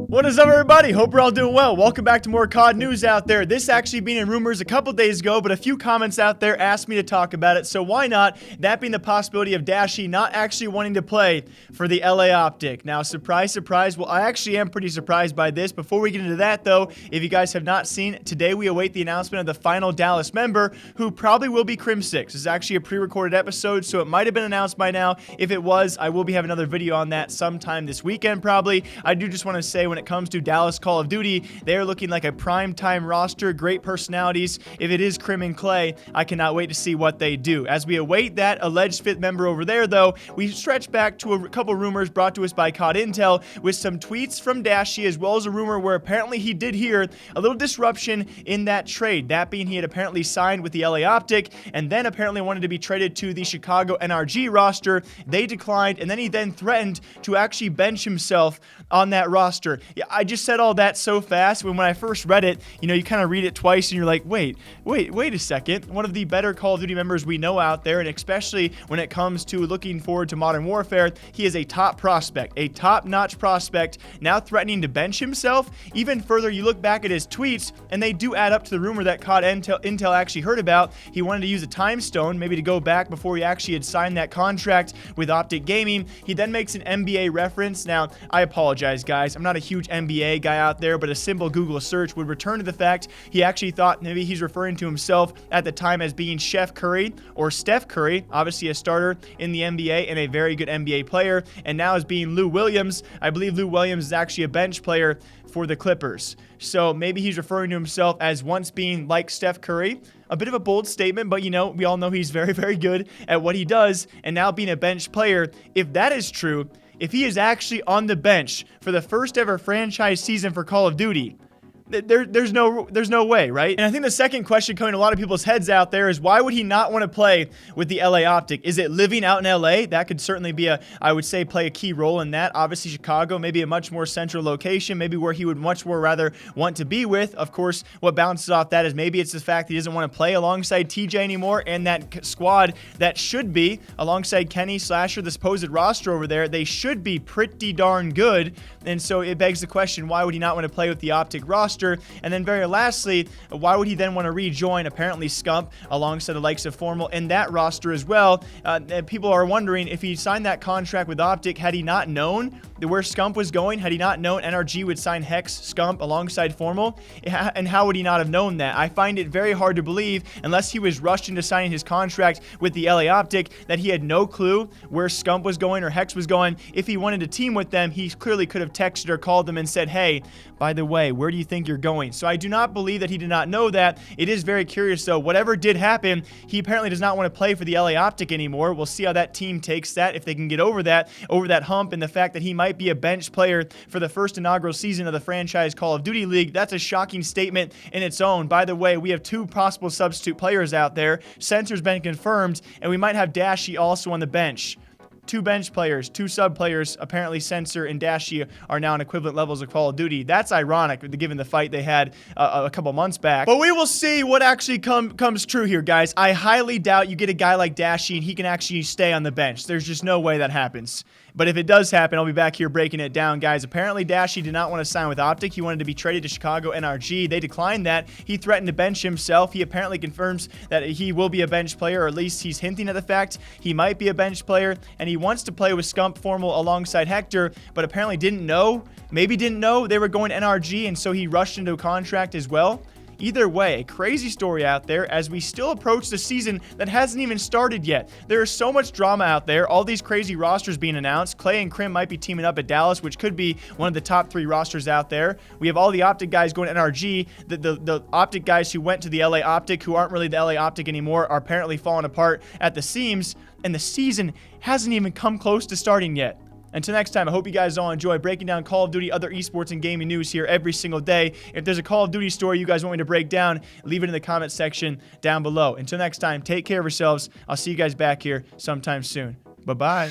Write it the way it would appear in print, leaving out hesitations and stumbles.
What is up, everybody? Hope we're all doing well. Welcome back to more COD news out there. This actually being in rumors a couple days ago, but a few comments out there asked me to talk about it, so why not? That being the possibility of Dashy not actually wanting to play for the LA OpTic. Now, surprise, surprise. Well, I actually am pretty surprised by this. Before we get into that, though, if you guys have not seen, today we await the announcement of the final Dallas member, who probably will be Crim6. This is actually a pre-recorded episode, so it might have been announced by now. If it was, I will be having another video on that sometime this weekend, probably. I do just want to say, when it comes to Dallas Call of Duty, they are looking like a prime-time roster, great personalities. If it is Crim and Clay, I cannot wait to see what they do. As we await that alleged fifth member over there, though, we stretch back to a couple rumors brought to us by COD Intel with some tweets from Dashy, as well as a rumor where apparently he did hear a little disruption in that trade. That being, he had apparently signed with the LA OpTic and then apparently wanted to be traded to the Chicago NRG roster. They declined, and then he then threatened to actually bench himself on that roster. Yeah, I just said all that so fast when I first read it, you kind of read it twice and you're like, wait a second. One of the better Call of Duty members we know out there, and especially when it comes to looking forward to Modern Warfare, he is a top prospect, a top-notch prospect, now threatening to bench himself. Even further, you look back at his tweets, and they do add up to the rumor that COD Intel actually heard about. He wanted to use a time stone, maybe to go back before he actually had signed that contract with OpTic Gaming. He then makes an NBA reference. Now, I apologize, guys. I'm not a huge NBA guy out there, but a simple Google search would return to the fact he actually thought maybe he's referring to himself at the time as being Chef Curry or Steph Curry, obviously a starter in the NBA and a very good NBA player, and now as being Lou Williams. I believe Lou Williams is actually a bench player for the Clippers. So maybe he's referring to himself as once being like Steph Curry. A bit of a bold statement, but we all know he's very, very good at what he does, and now being a bench player. If that is true, if he is actually on the bench for the first ever franchise season for Call of Duty, there's no way, right? And I think the second question coming to a lot of people's heads out there is, why would he not want to play with the LA OpTic? Is it living out in LA? That could certainly be I would say, play a key role in that. Obviously, Chicago, maybe a much more central location, maybe where he would much more rather want to be with. Of course, what bounces off that is maybe it's the fact that he doesn't want to play alongside TJ anymore, and that squad that should be alongside Kenny, Slasher, the supposed roster over there, they should be pretty darn good. And so it begs the question, why would he not want to play with the OpTic roster? And then very lastly, why would he then want to rejoin apparently Scump alongside the likes of Formal in that roster as well? People are wondering, if he signed that contract with OpTic, had he not known where Scump was going? Had he not known NRG would sign Hecz, Scump alongside Formal? And how would he not have known that? I find it very hard to believe, unless he was rushed into signing his contract with the LA OpTic, that he had no clue where Scump was going or Hecz was going. If he wanted to team with them, he clearly could have texted or called them and said, hey, by the way, where do you think you're going? So I do not believe that he did not know that. It is very curious, though. Whatever did happen, he apparently does not want to play for the LA OpTic anymore. We'll see how that team takes that, if they can get over that hump, and the fact that he might be a bench player for the first inaugural season of the franchise Call of Duty League. That's a shocking statement in its own. By the way, we have two possible substitute players out there. Sensor's been confirmed, and we might have Dashy also on the bench. Two bench players, two sub players. Apparently Sensor and Dashy are now on equivalent levels of Call of Duty. That's ironic, given the fight they had a couple months back. But we will see what actually comes true here, guys. I highly doubt you get a guy like Dashy and he can actually stay on the bench. There's just no way that happens. But if it does happen, I'll be back here breaking it down, guys. Apparently, Dashy did not want to sign with OpTic. He wanted to be traded to Chicago NRG. They declined that. He threatened to bench himself. He apparently confirms that he will be a bench player, or at least he's hinting at the fact he might be a bench player, and he wants to play with Scump Formal alongside Hector, but apparently didn't know, maybe didn't know they were going to NRG, and so he rushed into a contract as well. Either way, a crazy story out there as we still approach the season that hasn't even started yet. There is so much drama out there, all these crazy rosters being announced. Clay and Crim might be teaming up at Dallas, which could be one of the top 3 rosters out there. We have all the OpTic guys going to NRG. The OpTic guys who went to the LA OpTic, who aren't really the LA OpTic anymore, are apparently falling apart at the seams, and the season hasn't even come close to starting yet. Until next time, I hope you guys all enjoy breaking down Call of Duty, other esports, and gaming news here every single day. If there's a Call of Duty story you guys want me to break down, leave it in the comment section down below. Until next time, take care of yourselves. I'll see you guys back here sometime soon. Bye-bye.